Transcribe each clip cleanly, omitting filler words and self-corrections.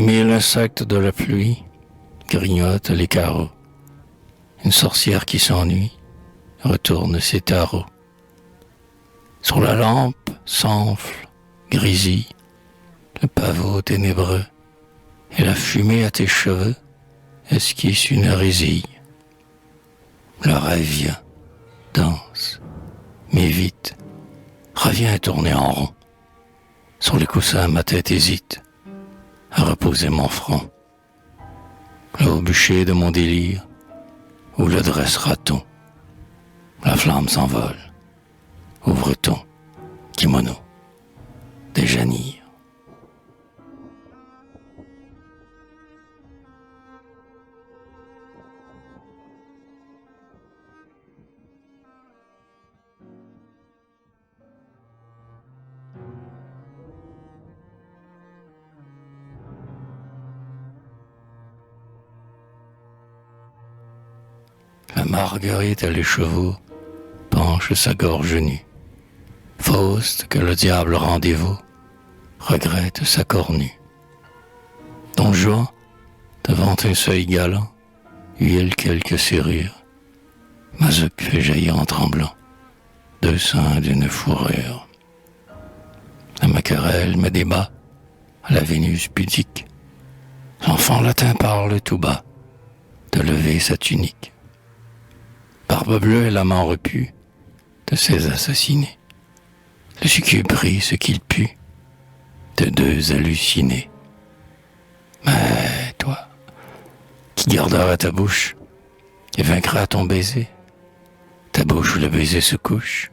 Mille insectes de la pluie grignotent les carreaux. Une sorcière qui s'ennuie retourne ses tarots. Sur la lampe s'enfle, grésille, le pavot ténébreux, et la fumée à tes cheveux esquisse une résille. Le rêve vient, danse, mais vite, revient à tourner en rond. Sur les coussins, ma tête hésite à reposer mon front. Là au bûcher de mon délire, où le dressera-t-on? La flamme s'envole, ouvre ton kimono, déjanir. La marguerite à l'écheveau penche sa gorge nue. Faust, que le diable rendez-vous, regrette sa cornue. Don Juan, devant un seuil galant, huile quelques serrures. Mazouk fait jaillir en tremblant 200 d'une fourrure. La maquerelle me débat à la Vénus pudique. L'enfant latin parle tout bas de lever sa tunique. Barbe bleue est l'amant repu de ces assassinés. Le succube prit ce qu'il put de deux hallucinés. Mais toi, qui garderas ta bouche et vaincras ton baiser, ta bouche où le baiser se couche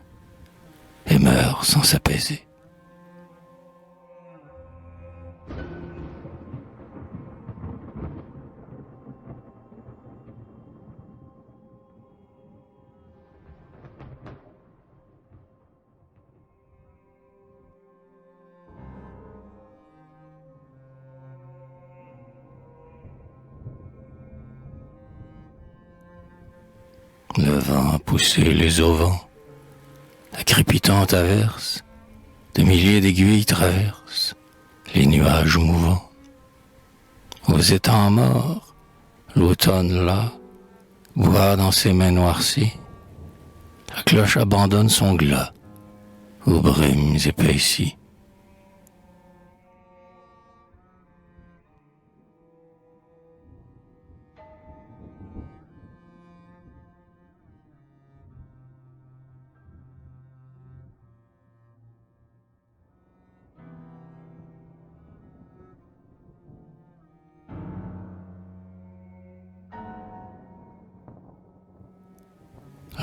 et meurt sans s'apaiser. Le vent a poussé les auvents, la crépitante averse, de milliers d'aiguilles traverse les nuages mouvants. Aux étangs morts, l'automne là, boit dans ses mains noircies, la cloche abandonne son glas aux brumes épaissies.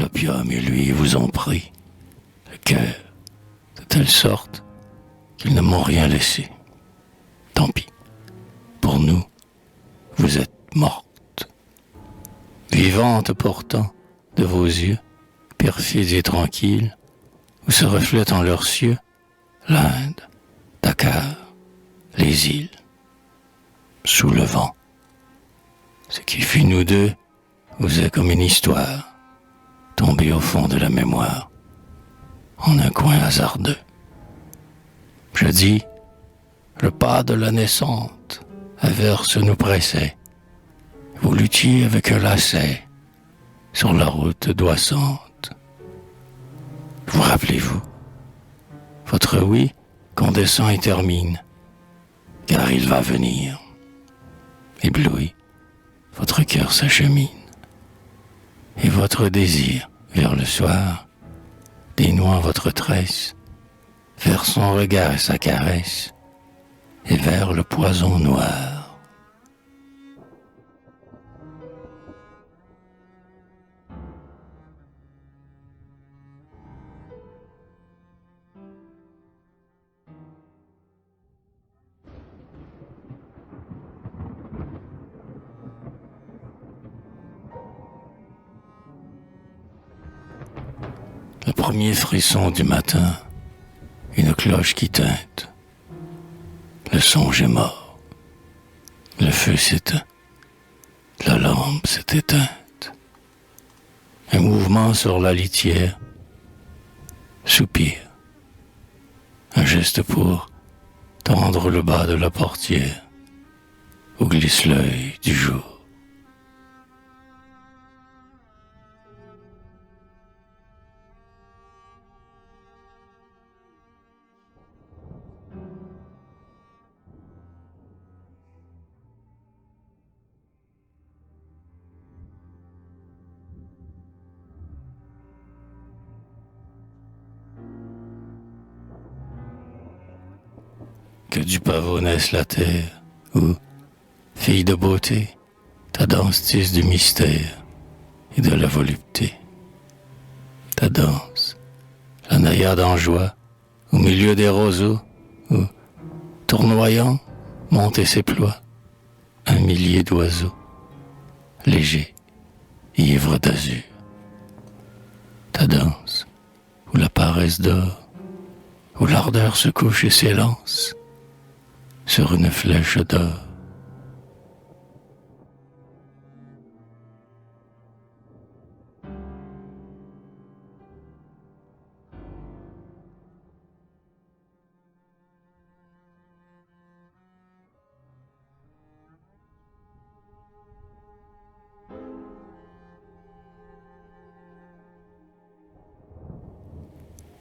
L'opium et lui vous ont pris le cœur de telle sorte qu'ils ne m'ont rien laissé. Tant pis, pour nous, vous êtes morte. Vivante pourtant, de vos yeux, perfides et tranquilles, où se reflètent en leurs cieux l'Inde, Dakar, les îles. Sous le vent, ce qui fut nous deux vous est comme une histoire tombée au fond de la mémoire, en un coin hasardeux. Je dis, le pas de la naissante averse nous pressait. Vous luttiez avec un lacet sur la route doissante. Vous rappelez-vous, votre oui qu'on descend et termine, car il va venir. Ébloui, votre cœur s'achemine, et votre désir vers le soir, dénouant votre tresse, vers son regard et sa caresse, et vers le poison noir. Le premier frisson du matin, une cloche qui teinte. Le songe est mort. Le feu s'éteint. La lampe s'est éteinte. Un mouvement sur la litière. Soupir. Un geste pour tendre le bas de la portière. où glisse l'œil du jour. Que du pavot naisse la terre, où, fille de beauté, ta danse tisse du mystère et de la volupté. Ta danse, la naïade en joie, au milieu des roseaux, où, tournoyant, monte et s'éploie un millier d'oiseaux, légers, ivres d'azur. Ta danse, où la paresse dort, où l'ardeur se couche et s'élance sur une flèche d'or.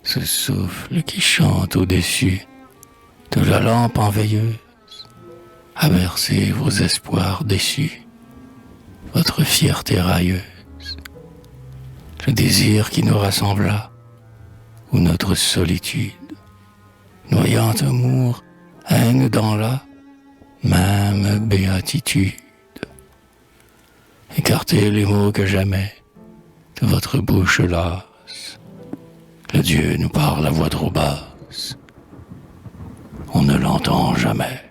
Ce souffle qui chante au-dessus de la lampe en veilleuse a bercé vos espoirs déçus, votre fierté railleuse, le désir qui nous rassembla, ou notre solitude, noyant amour, haine dans la même béatitude. Écartez les mots que jamais de votre bouche lasse, le Dieu nous parle à voix trop basse, on ne l'entend jamais.